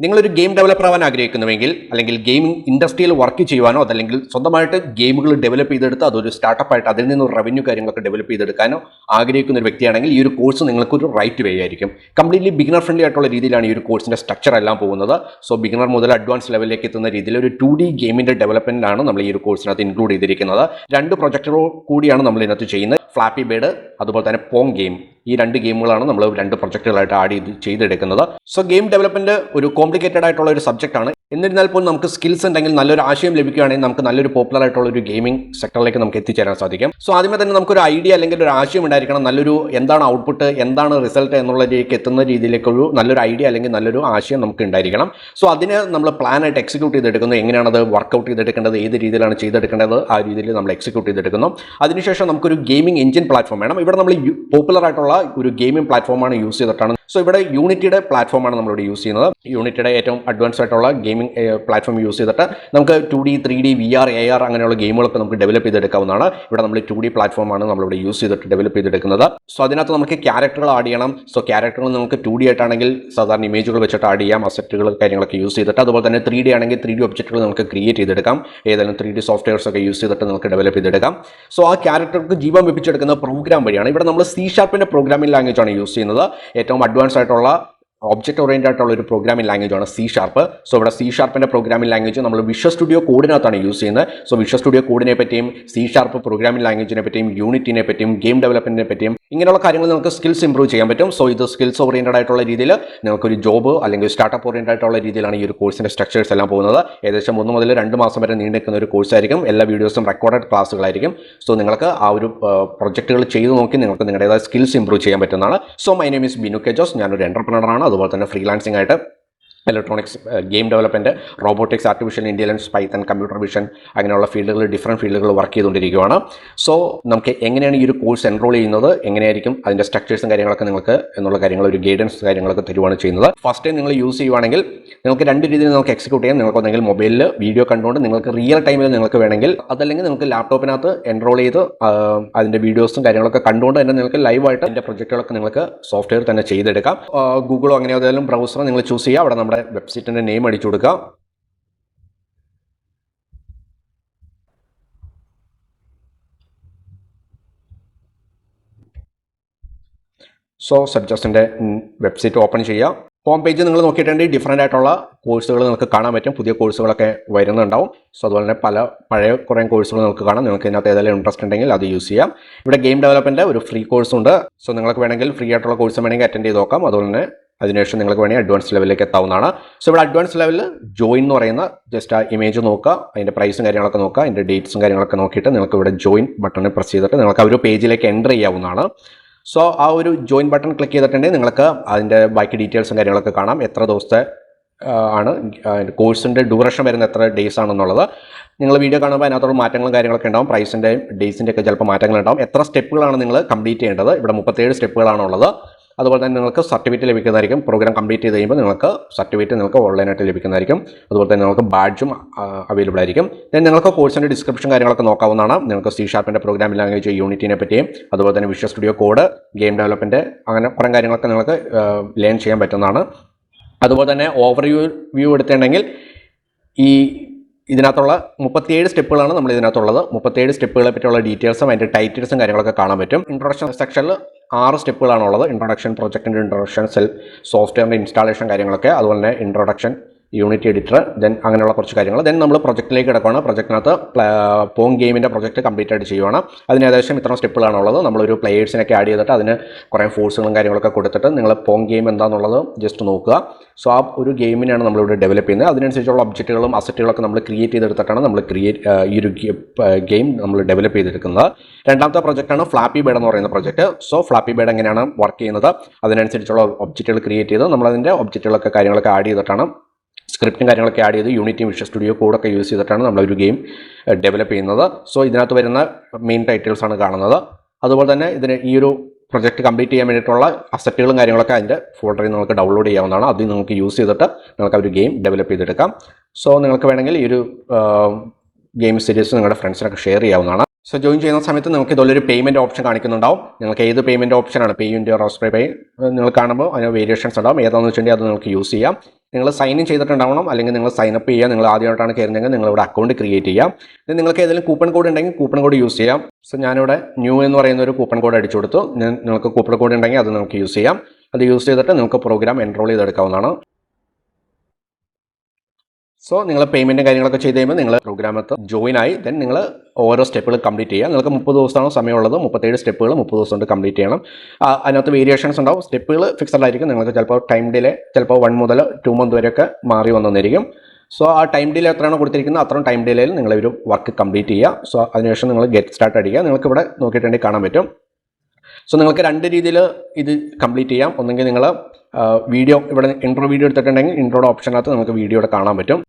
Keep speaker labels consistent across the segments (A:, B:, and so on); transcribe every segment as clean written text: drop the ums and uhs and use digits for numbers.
A: നിങ്ങളൊരു game developer ആവാൻ ആഗ്രഹിക്കുന്നുവെങ്കിൽ അല്ലെങ്കിൽ ഗെയിമിംഗ് ഇൻഡസ്ട്രിയിൽ വർക്ക് ചെയ്യുവാനോ അതല്ലെങ്കിൽ സ്വന്തമായിട്ട് ഗെയിമുകൾ ഡെവലപ്പ് ചെയ്തെടുത്ത് അതൊരു സ്റ്റാർട്ടപ്പായിട്ട് അതിൽ നിന്ന് റവന്യൂ കാര്യങ്ങളൊക്കെ ഡെവലപ്പ് ചെയ്തെടുക്കാനോ ആഗ്രഹിക്കുന്ന ഒരു വ്യക്തിയാണെങ്കിൽ ഈ ഒരു കോഴ്സ് നിങ്ങൾക്കൊരു റൈറ്റ് വേ ആയിരിക്കും. കംപ്ലീറ്റ്ലി ബിഗിനർ ഫ്രണ്ട്ലി ആയിട്ടുള്ള രീതിയിലാണ് ഈ ഒരു കോഴ്സിൻ്റെ സ്ട്രക്ചർ എല്ലാം പോകുന്നത്. സോ ബിഗിനർ മുതൽ അഡ്വാൻസ് ലെവലിലേക്ക് എത്തുന്ന രീതിയിൽ ഒരു 2D ഗെയിമിൻ്റെ ഡെവലപ്മെൻറ്റാണ് നമ്മൾ ഈ ഒരു കോഴ്സിനകത്ത് ഇൻക്ലൂഡ് ചെയ്തിരിക്കുന്നത്. 2 പ്രൊജക്ടറോ കൂടിയാണ് നമ്മൾ ഇതിനകത്ത് ചെയ്യുന്നത്. ഫ്ലാപ്പി ബേഡ് അതുപോലെ തന്നെ പോങ് ഗെയിം, ഈ 2 ഗെയിമുകളാണ് നമ്മൾ 2 പ്രൊജക്റ്റുകളായിട്ട് ആഡ് ചെയ്തെടുക്കുന്നത്. സോ ഗെയിം ഡെവലപ്മെൻറ്റ് ഒരു കോംപ്ലിക്കേറ്റഡ് ആയിട്ടുള്ള ഒരു സബ്ജക്റ്റാണ്. എന്നിരുന്നാൽ പോലും നമുക്ക് സ്കിൽസ് ഉണ്ടെങ്കിൽ നല്ലൊരു ആശയം ലഭിക്കുകയാണെങ്കിൽ നമുക്ക് നല്ലൊരു പോപ്പുലർ ആയിട്ടുള്ള ഒരു ഗെയിമിംഗ് സെക്ടറിലേക്ക് നമുക്ക് എത്തിച്ചേരാൻ സാധിക്കും. സോ ആദ്യമേ തന്നെ നമുക്കൊരു ഐഡിയ അല്ലെങ്കിൽ ഒരു ആശയം ഉണ്ടായിരിക്കണം. നല്ലൊരു എന്താണ് ഔട്ട്പുട്ട്, എന്താണ് റിസൾട്ട് എന്നുള്ളതിലേക്ക് എത്തുന്ന രീതിയിലേക്കൊരു നല്ലൊരു ഐഡിയ അല്ലെങ്കിൽ നല്ലൊരു ആശയം നമുക്ക് ഉണ്ടായിരിക്കണം. സോ അതിന് നമ്മൾ പ്ലാനായിട്ട് എക്സിക്യൂട്ട് ചെയ്തെടുക്കുന്നു. എങ്ങനെയാണ് അത് വർക്കൗട്ട് ചെയ്തെടുക്കേണ്ടത്, ഏത് രീതിയിലാണ് ചെയ്തെടുക്കേണ്ടത്, ആ രീതിയിൽ നമ്മൾ എക്സിക്യൂട്ട് ചെയ്തെടുക്കുന്നു. അതിനുശേഷം നമുക്കൊരു ഗെയിമിംഗ് എഞ്ചിൻ പ്ലാറ്റ്ഫോം വേണം. ഇവിടെ നമ്മൾ പോപ്പുലർ ആയിട്ടുള്ള ഒരു ഗെയിമിംഗ് പ്ലാറ്റ്ഫോമാണ് യൂസ് ചെയ്തിട്ടാണ്. സോ ഇവിടെ യൂണിറ്റിയുടെ പ്ലാറ്റ്ഫോമാണ് നമ്മളിവിടെ യൂസ് ചെയ്യുന്നത്. യൂണിറ്റിയുടെ ഏറ്റവും അഡ്വാൻസ് ആയിട്ടുള്ള ഗെയിമിംഗ് പ്ലാറ്റ്ഫോം യൂസ് ചെയ്തിട്ട് നമുക്ക് 2D 3D VR AR അങ്ങനെയുള്ള ഗെയിമുകളൊക്കെ നമുക്ക് ഡെവലപ്പ് ചെയ്തെടുക്കാവുന്നതാണ്. ഇവിടെ നമ്മൾ 2D പ്ലാറ്റ്ഫോമാണ് നമ്മളിവിടെ യൂസ് ചെയ്തിട്ട് ഡെവലപ്പ് ചെയ്തെടുക്കുന്നത്. സോ അതിനകത്ത് നമുക്ക് ക്യാരക്ടറുകൾ ആഡ് ചെയ്യണം. സോ ക്യാരക്ടറുകൾ നമുക്ക് 2D ആയിട്ടാണെങ്കിൽ സാധാരണ ഇമേജുകൾ വെച്ചിട്ട് ആഡ് ചെയ്യാം, അസറ്റുകൾ കാര്യങ്ങളൊക്കെ യൂസ് ചെയ്തിട്ട്. അതുപോലെ തന്നെ 3D ആണെങ്കിൽ 3D ഒബ്ജക്റ്റുകൾ നമുക്ക് ക്രിയേറ്റ് ചെയ്തെടുക്കാം. ഏതെങ്കിലും 3D സോഫ്റ്റ്വെയർസ് ഒക്കെ യൂസ് ചെയ്തിട്ട് നമുക്ക് ഡെവലപ്പ് ചെയ്തെടുക്കാം. സോ ആ ക്യാരക്ടർക്ക് ജീവൻ വെപ്പിച്ചെടുക്കുന്ന പ്രോഗ്രാം വഴിയാണ്. ഇവിടെ നമ്മൾ C# പ്രോഗ്രാമിംഗ് ലാംഗ്വേജ് ആണ് യൂസ് ചെയ്യുന്നത്. ഏറ്റവും അഡ്വാൻസ് ആയിട്ടുള്ള ഒബ്ജക്റ്റ് ഓറിയൻറ്റഡ് ആയിട്ടുള്ള ഒരു പ്രോഗ്രാമിംഗ് ലാംഗ്വേജാണ് C#. സോ ഇവിടെ C# പ്രോഗ്രാമിംഗ് ലാംഗ്വേജ് നമ്മൾ വിഷ്വൽ സ്റ്റുഡിയോ കോഡിനകത്താണ് യൂസ് ചെയ്യുന്നത്. സോ വിഷ്വൽ സ്റ്റുഡിയോ കോഡിനെ പറ്റിയും C# പ്രോഗ്രാമിംഗ് ലാംഗ്വേജിനെ പറ്റിയും യൂണിറ്റിനെ പറ്റിയും ഗെയിം ഡെവലപ്മെൻറ്റിനെ പറ്റിയും ഇങ്ങനെയുള്ള കാര്യങ്ങൾ നമുക്ക് സ്കിൽസ് ഇംപ്രൂവ് ചെയ്യാൻ പറ്റും. സോ ഇത് സ്കിൽസ് ഓറിയൻറ്റഡ് ആയിട്ടുള്ള രീതിയിൽ നിങ്ങൾക്കൊരു ജോബ് അല്ലെങ്കിൽ സ്റ്റാർട്ടപ്പ് ഓറിയൻറ്റഡ് ആയിട്ടുള്ള രീതിയിലാണ് ഈ ഒരു കോഴ്സിൻ്റെ സ്ട്രക്ചേഴ്സ് എല്ലാം പോകുന്നത്. ഏകദേശം 1 മുതൽ 2 മാസം വരെ നീണ്ടുനിൽക്കുന്ന ഒരു കോഴ്സായിരിക്കും. എല്ലാ വീഡിയോസും റെക്കോർഡഡ് ക്ലാസ്സുകളായിരിക്കും. സോ നിങ്ങൾക്ക് ആ ഒരു പ്രൊജക്റ്റുകൾ ചെയ്ത് നോക്കി നിങ്ങൾക്ക് നിങ്ങളുടേതായ സ്കിൽസ് ഇംപ്രൂവ് ചെയ്യാൻ പറ്റുന്നതാണ്. So my name is Binu K Jose. ഞാനൊരു എൻ്റർപ്രണറാണ്. അതുപോലെ തന്നെ ഫ്രീലാൻസിംഗ് ആയിട്ട് electronics, game development, robotics, artificial intelligence, Python, computer vision അങ്ങനെയുള്ള ഡിഫറെൻറ്റ് ഫീൽഡുകൾ വർക്ക് ചെയ്തുകൊണ്ടിരിക്കുകയാണ്. സോ നമുക്ക് എങ്ങനെയാണ് ഈ ഒരു കോഴ്സ് എൻറോൾ ചെയ്യുന്നത്, എങ്ങനെയായിരിക്കും അതിൻ്റെ സ്ട്രക്ചേഴ്സും കാര്യങ്ങളൊക്കെ നിങ്ങൾക്ക് എന്നുള്ള കാര്യങ്ങൾ ഒരു ഗൈഡൻസ് കാര്യങ്ങളൊക്കെ തരുവാണ് ചെയ്യുന്നത്. ഫസ്റ്റ് ടൈം നിങ്ങൾ യൂസ് ചെയ്യുവാണെങ്കിൽ നിങ്ങൾക്ക് 2 രീതിയിൽ നിങ്ങൾക്ക് എക്സിക്യൂട്ട് ചെയ്യാം. നിങ്ങൾക്ക് ഒന്നെങ്കിൽ മൊബൈലിൽ വീഡിയോ കണ്ടുകൊണ്ട് നിങ്ങൾക്ക് റിയൽ ടൈമിൽ നിങ്ങൾക്ക് വേണമെങ്കിൽ, അതല്ലെങ്കിൽ നിങ്ങൾക്ക് ലാപ്ടോപ്പിനകത്ത് എൻറോൾ ചെയ്ത് അതിൻ്റെ വീഡിയോസും കാര്യങ്ങളൊക്കെ കണ്ടുകൊണ്ട് തന്നെ നിങ്ങൾക്ക് ലൈവായിട്ട് അതിൻ്റെ പ്രൊജക്റ്റുകളൊക്കെ നിങ്ങൾക്ക് സോഫ്റ്റ്വെയർ തന്നെ ചെയ്തെടുക്കാം. ഗൂഗിളോ അങ്ങനെ ഏതെങ്കിലും ബ്രൗസറോ നിങ്ങൾ ചൂസ് ചെയ്യുക. അവിടെ നമ്മുടെ വെബ്സൈറ്റിൻ്റെ നെയിം അടിച്ചു കൊടുക്കുക. സോ ZEBJUSന്റെ വെബ്സൈറ്റ് ഓപ്പൺ ചെയ്യുക. ഹോം പേജ് നിങ്ങൾ നോക്കിയിട്ടുണ്ടെങ്കിൽ ഡിഫറൻ്റ് ആയിട്ടുള്ള കോഴ്സുകൾ നിങ്ങൾക്ക് കാണാൻ പറ്റും. പുതിയ കോഴ്സുകളൊക്കെ വരുന്നുണ്ടാവും. സോ അതുപോലെ തന്നെ പഴയ കുറേ കോഴ്സുകൾ നിങ്ങൾക്ക് കാണാം. നിങ്ങൾക്ക് ഇതിനകത്ത് ഏതെങ്കിലും ഇൻട്രസ്റ്റ് ഉണ്ടെങ്കിൽ അത് യൂസ് ചെയ്യാം. ഇവിടെ ഗെയിം ഡെവലപ്മെൻറ്റ് ഒരു ഫ്രീ കോഴ്സ് ഉണ്ട്. സോ നിങ്ങൾക്ക് വേണമെങ്കിൽ ഫ്രീ ആയിട്ടുള്ള കോഴ്സ് വേണമെങ്കിൽ അറ്റൻഡ് ചെയ്ത് നോക്കാം. അതുപോലെ തന്നെ അതിനുശേഷം നിങ്ങൾക്ക് വേണമെങ്കിൽ അഡ്വാൻസ് ലെവലിലേക്ക് എത്താവുന്നതാണ്. സോ ഇവിടെ അഡ്വാൻസ് ലെവലിൽ ജോയിൻ എന്ന് പറയുന്ന ജസ്റ്റ് ആ ഇമേജ് നോക്കുക, അതിൻ്റെ പ്രൈസും കാര്യങ്ങളൊക്കെ നോക്കുക, അതിൻ്റെ ഡേറ്റ്സും കാര്യങ്ങളൊക്കെ നോക്കിയിട്ട് നിങ്ങൾക്ക് ഇവിടെ ജോയിൻ ബട്ടണിൽ പ്രസ് ചെയ്തിട്ട് നിങ്ങൾക്ക് ആ ഒരു പേജിലേക്ക് എൻ്റർ ചെയ്യാവുന്നതാണ്. സോ ആ ഒരു ജോയിൻ ബട്ടൺ ക്ലിക്ക് ചെയ്തിട്ടുണ്ടെങ്കിൽ നിങ്ങൾക്ക് അതിൻ്റെ ബാക്കി ഡീറ്റെയിൽസും കാര്യങ്ങളൊക്കെ കാണാം. എത്ര ദിവസത്തെ ആണ് കോഴ്സിൻ്റെ ഡ്യൂറേഷൻ വരുന്ന എത്ര ഡേയ്സ് ആണെന്നുള്ളത് നിങ്ങൾ വീഡിയോ കാണുമ്പോൾ അതിനകത്തുള്ള മാറ്റങ്ങളും കാര്യങ്ങളൊക്കെ ഉണ്ടാവും. പ്രൈസിൻ്റെയും ഡേയ്സിൻ്റെ ഒക്കെ ചിലപ്പോൾ മാറ്റങ്ങളുണ്ടാവും. എത്ര സ്റ്റെപ്പുകളാണ് നിങ്ങൾ കംപ്ലീറ്റ് ചെയ്യേണ്ടത്, ഇവിടെ 37 സ്റ്റെപ്പുകളാണുള്ളത്. അതുപോലെ തന്നെ നിങ്ങൾക്ക് സർട്ടിഫിക്കറ്റ് ലഭിക്കുന്നതായിരിക്കും. പ്രോഗ്രാം കംപ്ലീറ്റ് ചെയ്ത് കഴിയുമ്പോൾ നിങ്ങൾക്ക് സർട്ടിഫിക്കറ്റ് നിങ്ങൾക്ക് ഓൺലൈനായിട്ട് ലഭിക്കുന്നതായിരിക്കും. അതുപോലെ തന്നെ നിങ്ങൾക്ക് ബാഡ്ജും അവൈലബിൾ ആയിരിക്കും. ദെൻ നിങ്ങൾക്ക് കോഴ്സിൻ്റെ ഡിസ്ക്രിപ്ഷൻ കാര്യങ്ങളൊക്കെ നോക്കാവുന്നതാണ്. നിങ്ങൾക്ക് C# പ്രോഗ്രാമിംഗ് ലാംഗ്വേജ്, യൂണിറ്റിനെ പറ്റിയും അതുപോലെ തന്നെ visual studio code, game development അങ്ങനെ കുറേ കാര്യങ്ങളൊക്കെ നിങ്ങൾക്ക് ലേൺ ചെയ്യാൻ പറ്റുന്നതാണ്. അതുപോലെ തന്നെ ഓവർവ്യൂ എടുത്തിട്ടുണ്ടെങ്കിൽ ഇതിനകത്തുള്ള 37 സ്റ്റെപ്പുകളാണ് നമ്മൾ ഇതിനകത്തുള്ളത്. 37 സ്റ്റെപ്പുകളെ പറ്റിയുള്ള ഡീറ്റെയിൽസും അതിൻ്റെ ടൈറ്റിൽസും കാര്യങ്ങളൊക്കെ കാണാൻ പറ്റും. ഇൻട്രൊഡക്ഷൻ സെക്ഷനിൽ 6 സ്റ്റെപ്പുകളാണുള്ളത്. ഇൻട്രൊഡക്ഷൻ, പ്രൊജക്റ്റിൻ്റെ ഇൻട്രൊഡക്ഷൻ, സോഫ്റ്റ്വെയറിൻ്റെ ഇൻസ്റ്റാളേഷൻ കാര്യങ്ങളൊക്കെ, അതുപോലെ തന്നെ ഇൻട്രൊഡക്ഷൻ, യൂണിറ്റി എഡിറ്റർ, ദെൻ അങ്ങനെയുള്ള കുറച്ച് കാര്യങ്ങൾ. ദെൻ നമ്മൾ പ്രൊജക്റ്റിലേക്ക് കിടക്കുകയാണ്. പ്രൊജക്റ്റിനകത്ത് പോങ് ഗെയിമിൻ്റെ പ്രൊജക്റ്റ് കംപ്ലീറ്റ് ആയിട്ട് ചെയ്യുവാണ്. അതിന് ഏകദേശം ഇത്ര സ്റ്റെപ്പുകളാണുള്ളത്. നമ്മളൊരു പ്ലേയേഴ്സിനൊക്കെ ആഡ് ചെയ്തിട്ട് അതിന് കുറേ ഫോഴ്സുകളും കാര്യങ്ങളൊക്കെ കൊടുത്തിട്ട് നിങ്ങൾ പോങ് ഗെയിം എന്താണെന്നുള്ളത് ജസ്റ്റ് നോക്കുക. സോ ആ ഒരു ഗെയിമിനാണ് നമ്മളിവിടെ ഡെവലപ്പ് ചെയ്യുന്നത്. അതിനനുസരിച്ചുള്ള ഒബ്ജക്റ്റുകളും അസറ്റുകളൊക്കെ നമ്മൾ ക്രിയേറ്റ് ചെയ്തെടുത്തിട്ടാണ് നമ്മൾ ഈ ഒരു ഗെയിം നമ്മൾ ഡെവലപ്പ് ചെയ്തെടുക്കുന്നത്. രണ്ടാമത്തെ പ്രൊജക്റ്റാണ് ഫ്ലാപ്പി ബേഡ് എന്ന് പറയുന്ന പ്രൊജക്റ്റ്. സോ ഫ്ലാപ്പി ബേഡ് എങ്ങനെയാണ് വർക്ക് ചെയ്യുന്നത്, അതിനനുസരിച്ചുള്ള ഒബ്ജക്റ്റുകൾ ക്രിയേറ്റ് ചെയ്ത് നമ്മളതിൻ്റെ ഒബ്ജക്റ്റുകളൊക്കെ കാര്യങ്ങളൊക്കെ ആഡ് ചെയ്തിട്ടാണ്, സ്ക്രിപ്റ്റും കാര്യങ്ങളൊക്കെ ആഡ് ചെയ്ത് യൂണിറ്റിയും വിഷ്വൽ സ്റ്റുഡിയോ കോഡൊക്കെ യൂസ് ചെയ്തിട്ടാണ് നമ്മളൊരു ഗെയിം ഡെവലപ്പ് ചെയ്യുന്നത്. സോ ഇതിനകത്ത് വരുന്ന മെയിൻ ടൈറ്റിൽസാണ് കാണുന്നത്. അതുപോലെ തന്നെ ഈ ഒരു പ്രൊജക്റ്റ് കംപ്ലീറ്റ് ചെയ്യാൻ വേണ്ടിയിട്ടുള്ള അസറ്റുകളും കാര്യങ്ങളൊക്കെ അതിൻ്റെ ഫോൾഡറിൽ നിങ്ങൾക്ക് ഡൗൺലോഡ് ചെയ്യാവുന്നതാണ്. അത് നിങ്ങൾക്ക് യൂസ് ചെയ്തിട്ട് നിങ്ങൾക്ക് ഒരു ഗെയിം ഡെവലപ്പ് ചെയ്തെടുക്കാം. സോ നിങ്ങൾക്ക് വേണമെങ്കിൽ ഈ ഒരു ഗെയിം സീരീസ് നിങ്ങളുടെ ഫ്രണ്ട്സിനൊക്കെ ഷെയർ ചെയ്യാവുന്നതാണ്. സോ ജോയിൻ ചെയ്യുന്ന സമയത്ത് നിങ്ങൾക്ക് ഇതുപോലൊരു പേയ്മെൻറ്റ് ഓപ്ഷൻ കാണിക്കുന്നുണ്ടാവും. നിങ്ങൾക്ക് ഏത് പേയ്മെൻറ്റ് ഓപ്ഷനാണ് പേ യുൻ്റെ റോസ്പേ പേ നിങ്ങൾ കാണുമ്പോൾ അതിന് വേരിയേഷൻസ് ഉണ്ടാവും. ഏതാണെന്ന് വെച്ചിട്ടുണ്ടെങ്കിൽ അത് നിങ്ങൾക്ക് യൂസ് ചെയ്യാം. നിങ്ങൾ സൈൻ ഇൻ ചെയ്തിട്ടുണ്ടാവണം, അല്ലെങ്കിൽ നിങ്ങൾ സൈൻ അപ്പ് ചെയ്യുക. നിങ്ങൾ ആദ്യമായിട്ടാണ് കയറുന്നതെങ്കിൽ നിങ്ങളിവിടെ അക്കൗണ്ട് ക്രിയേറ്റ് ചെയ്യാം. ഇത് നിങ്ങൾക്ക് ഏതെങ്കിലും കൂപ്പൺ കോഡ് ഉണ്ടെങ്കിൽ കൂപ്പൺ കോഡ് യൂസ് ചെയ്യാം. സോ ഞാനിവിടെ ന്യൂ എന്ന് പറയുന്ന ഒരു കൂപ്പൺ കോഡ് അടിച്ചു കൊടുത്തു. നിങ്ങൾക്ക് കൂപ്പൺ കോഡ് ഉണ്ടെങ്കിൽ അത് നിങ്ങൾക്ക് യൂസ് ചെയ്യാം. അത് യൂസ് ചെയ്തിട്ട് നിങ്ങൾക്ക് പ്രോഗ്രാം എൻറോൾ ചെയ്തെടുക്കാവുന്നതാണ്. സോ നിങ്ങൾ പേയ്മെൻറ്റും കാര്യങ്ങളൊക്കെ ചെയ്ത് കഴിയുമ്പോൾ നിങ്ങൾ പ്രോഗ്രാമത്ത് ജോയിൻ ആയി. ദെൻ നിങ്ങൾ ഓരോ സ്റ്റെപ്പുകൾ കംപ്ലീറ്റ് ചെയ്യുക. നിങ്ങൾക്ക് 30 ദിവസമാണ് സമയമുള്ളത്. 37 സ്റ്റെപ്പുകൾ 30 ദിവസം കൊണ്ട് കംപ്ലീറ്റ് ചെയ്യണം. അതിനകത്ത് വേരിയേഷൻസ് ഉണ്ടാവും. സ്റ്റെപ്പുകൾ ഫിക്സഡ് ആയിരിക്കും. നിങ്ങൾക്ക് ചിലപ്പോൾ ടൈം ഡിലേ ചിലപ്പോൾ 1 മുതൽ 2 മന്ത് വരെയൊക്കെ മാറി വന്നിരിക്കും. സോ ആ ടൈം ഡിലേ എത്രയാണോ കൊടുത്തിരിക്കുന്നത് അത്രയും ടൈം ഡിലേയിൽ നിങ്ങൾ ഒരു വർക്ക് കംപ്ലീറ്റ് ചെയ്യുക. സോ അതിനുശേഷം നിങ്ങൾ ഗെറ്റ് സ്റ്റാർട്ട് അടിക്കുക. നിങ്ങൾക്ക് ഇവിടെ നോക്കിയിട്ടുണ്ടെങ്കിൽ കാണാൻ പറ്റും. സോ നിങ്ങൾക്ക് 2 രീതിയിൽ ഇത് കംപ്ലീറ്റ് ചെയ്യാം. ഒന്നെങ്കിൽ നിങ്ങൾ വീഡിയോ ഇവിടെ ഇൻട്രോ വീഡിയോ എടുത്തിട്ടുണ്ടെങ്കിൽ ഇൻട്രോയുടെ ഓപ്ഷനകത്ത് നമുക്ക് വീഡിയോ ഇവിടെ കാണാൻ പറ്റും.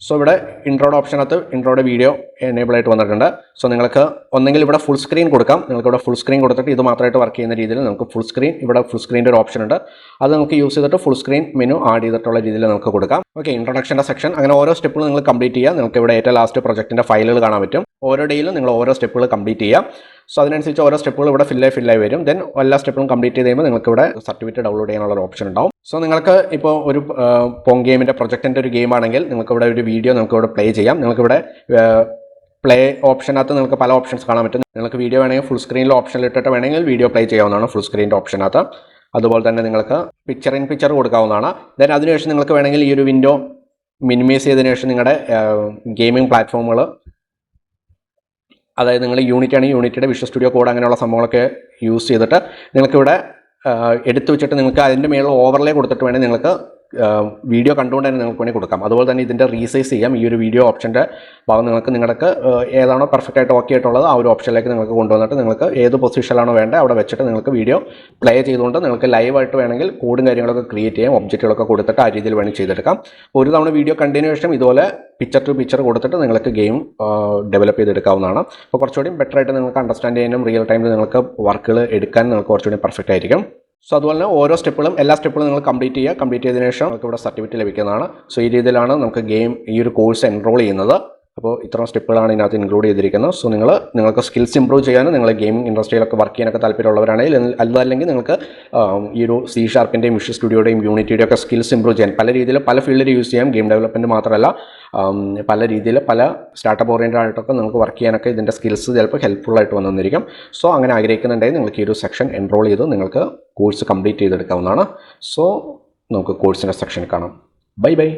A: സോ ഇവിടെ ഇൻട്രോയുടെ ഓപ്ഷനകത്ത് ഇൻട്രോയുടെ വീഡിയോ എനേബിൾ ആയിട്ട് വന്നിട്ടുണ്ട്. സോ നിങ്ങൾക്ക് ഒന്നെങ്കിൽ ഇവിടെ ഫുൾ സ്ക്രീൻ കൊടുക്കാം. നിങ്ങൾക്ക് ഇവിടെ ഫുൾ സ്ക്രീൻ കൊടുത്തിട്ട് ഇത് മാത്രമായിട്ട് വർക്ക് ചെയ്യുന്ന രീതിയിൽ നമുക്ക് ഫുൾ സ്ക്രീൻ ഇവിടെ ഫുൾ സ്ക്രീൻ്റെ ഒരു ഓപ്ഷൻ ഉണ്ട്. അത് നമുക്ക് യൂസ് ചെയ്തിട്ട് ഫുൾ സ്ക്രീൻ മെനു ആഡ് ചെയ്തിട്ടുള്ള രീതിയിൽ നമുക്ക് കൊടുക്കാം. ഓക്കെ, ഇൻട്രൊഡക്ഷൻ്റെ സെക്ഷൻ അങ്ങനെ ഓരോ സ്റ്റെപ്പുകൾ നിങ്ങൾ കംപ്ലീറ്റ് ചെയ്യുക. നിങ്ങൾക്ക് ഇവിടെ ഏറ്റവും ലാസ്റ്റ് പ്രൊജക്റ്റിൻ്റെ ഫയലുകൾ കാണാൻ പറ്റും. ഓരോ ഡേയിലും നിങ്ങൾ ഓരോ സ്റ്റെപ്പുകൾ കംപ്ലീറ്റ് ചെയ്യുക. സോ അതിനനുസരിച്ച് ഓരോ സ്റ്റെപ്പുകൾ ഇവിടെ ഫില്ലായി വരും. ദെൻ എല്ലാ സ്റ്റെപ്പും കംപ്ലീറ്റ് ചെയ്ത് കഴിയുമ്പോൾ നിങ്ങൾക്ക് ഇവിടെ സർട്ടിഫിക്കറ്റ് ഡൗൺലോഡ് ചെയ്യാനുള്ള ഒരു ഓപ്ഷൻ ഉണ്ടാവും. സോ നിങ്ങൾക്ക് ഇപ്പോൾ ഒരു പോങ് ഗെയിമിൻ്റെ പ്രൊജക്റ്റിൻ്റെ ഒരു ഗെയിം ആണെങ്കിൽ നിങ്ങൾക്ക് ഇവിടെ ഒരു വീഡിയോ നിങ്ങൾക്ക് ഇവിടെ പ്ലേ ചെയ്യാം. നിങ്ങൾക്കിവിടെ പ്ലേ ഓപ്ഷനകത്ത് നിങ്ങൾക്ക് പല ഓപ്ഷൻസ് കാണാൻ പറ്റും. നിങ്ങൾക്ക് വീഡിയോ വേണമെങ്കിൽ ഫുൾ സ്ക്രീനിൽ ഓപ്ഷനിൽ ഇട്ടിട്ട് വേണമെങ്കിൽ വീഡിയോ പ്ലേ ചെയ്യാവുന്നതാണ് ഫുൾ സ്ക്രീൻ്റെ ഓപ്ഷനകത്ത്. അതുപോലെ തന്നെ നിങ്ങൾക്ക് പിക്ചർ ഇൻ പിക്ചർ കൊടുക്കാവുന്നതാണ്. ദെൻ അതിനുശേഷം നിങ്ങൾക്ക് വേണമെങ്കിൽ ഈ ഒരു വിൻഡോ മിനിമൈസ് ചെയ്തതിനു ശേഷം നിങ്ങളുടെ ഗെയിമിംഗ് പ്ലാറ്റ്ഫോമുകൾ, അതായത് നിങ്ങൾ യൂണിറ്റ് ആണെങ്കിൽ യൂണിറ്റിയുടെ വിഷ്വൽ സ്റ്റുഡിയോ കോഡ് അങ്ങനെയുള്ള സംഭവങ്ങളൊക്കെ യൂസ് ചെയ്തിട്ട് നിങ്ങൾക്കിവിടെ എടുത്തു വെച്ചിട്ട് നിങ്ങൾക്ക് അതിൻ്റെ മേളിൽ ഓവർലേ കൊടുത്തിട്ട് വേണമെങ്കിൽ നിങ്ങൾക്ക് വീഡിയോ കണ്ടുകൊണ്ട് തന്നെ നിങ്ങൾക്ക് വേണമെങ്കിൽ കൊടുക്കാം. അതുപോലെ തന്നെ ഇതിൻ്റെ റീസൈസ് ചെയ്യാം. ഈ ഒരു വീഡിയോ ഓപ്ഷൻ്റെ ഭാഗം നിങ്ങൾക്ക് ഏതാണോ പെർഫെക്റ്റ് ആയിട്ട് ഓക്കെ ആയിട്ടുള്ളത് ആ ഒരു ഓപ്ഷനിലേക്ക് നിങ്ങൾക്ക് കൊണ്ടുവന്നിട്ട് നിങ്ങൾക്ക് ഏത് പൊസിഷനിലാണോ വേണ്ടത് അവിടെ വെച്ചിട്ട് നിങ്ങൾക്ക് വീഡിയോ പ്ലേ ചെയ്തുകൊണ്ട് നിങ്ങൾക്ക് ലൈവായിട്ട് വേണമെങ്കിൽ കോഡും കാര്യങ്ങളൊക്കെ ക്രിയേറ്റ് ചെയ്യാം. ഒബ്ജക്റ്റുകളൊക്കെ കൊടുത്തിട്ട് ആ രീതിയിൽ വേണമെങ്കിൽ ചെയ്തെടുക്കാം. ഒരു തവണ വീഡിയോ കണ്ടതിന് ശേഷം ഇതുപോലെ പിക്ചർ ടു പിക്ചർ കൊടുത്തിട്ട് നിങ്ങൾക്ക് ഗെയിം ഡെവലപ്പ് ചെയ്തെടുക്കാവുന്നതാണ്. അപ്പോൾ കുറച്ചുകൂടി ബെറ്റർ ആയിട്ട് നിങ്ങൾക്ക് അണ്ടർസ്റ്റാൻഡ് ചെയ്യാനും റിയൽ ടൈമിൽ നിങ്ങൾക്ക് വർക്കുകൾ എടുക്കാൻ നിങ്ങൾക്ക് കുറച്ചുകൂടി പെർഫെക്റ്റ് ആയിരിക്കും. സോ അതുപോലെ തന്നെ ഓരോ സ്റ്റെപ്പുകളും എല്ലാ സ്റ്റെപ്പുകളും നിങ്ങൾ കംപ്ലീറ്റ് ചെയ്യുക. കംപ്ലീറ്റ് ചെയ്തതിനു ശേഷം നമുക്ക് ഇവിടെ സർട്ടിഫിക്കറ്റ് ലഭിക്കുന്നതാണ്. സോ ഈ രീതിയിലാണ് നമുക്ക് ഈ ഒരു കോഴ്സ് എൻറോൾ ചെയ്യുന്നത്. അപ്പോൾ ഇത്രയും സ്റ്റെപ്പുകളാണ് ഇതിനകത്ത് ഇൻക്ലൂഡ് ചെയ്തിരിക്കുന്നത്. സോ നിങ്ങൾക്ക് സ്കിൽസ് ഇംപ്രൂവ് ചെയ്യാനും നിങ്ങൾ ഗെയിമിംഗ് ഇൻഡസ്ട്രിയിലൊക്കെ വർക്ക് ചെയ്യാനൊക്കെ താല്പര്യമുള്ളവരാണെങ്കിൽ, അതല്ലെങ്കിൽ നിങ്ങൾക്ക് ഈ ഒരു C# വിഷ്വൽ സ്റ്റുഡിയോയുടെയും യൂണിറ്റിയുടെയും ഒക്കെ സ്കിൽസ് ഇംപ്രൂവ് ചെയ്യാൻ പല രീതിയിൽ പല ഫീൽഡിൽ യൂസ് ചെയ്യാം. ഗെയിം ഡെവലപ്മെൻറ്റ് മാത്രമല്ല പല രീതിയിൽ പല സ്റ്റാർട്ടപ്പ് ഓറിയൻറ്റഡ് ആയിട്ടൊക്കെ നിങ്ങൾക്ക് വർക്ക് ചെയ്യാനൊക്കെ ഇതിൻ്റെ സ്കിൽസ് ചിലപ്പോൾ ഹെൽപ്ഫുള്ളായിട്ട് വന്നിരിക്കും. സോ അങ്ങനെ ആഗ്രഹിക്കുന്നുണ്ടെങ്കിൽ നിങ്ങൾക്ക് ഈ ഒരു സെക്ഷൻ എൻറോൾ ചെയ്ത് നിങ്ങൾക്ക് കോഴ്സ് കംപ്ലീറ്റ് ചെയ്തെടുക്കാവുന്നതാണ്. സോ നമുക്ക് കോഴ്സിൻ്റെ സെക്ഷൻ കാണാം. Bye bye.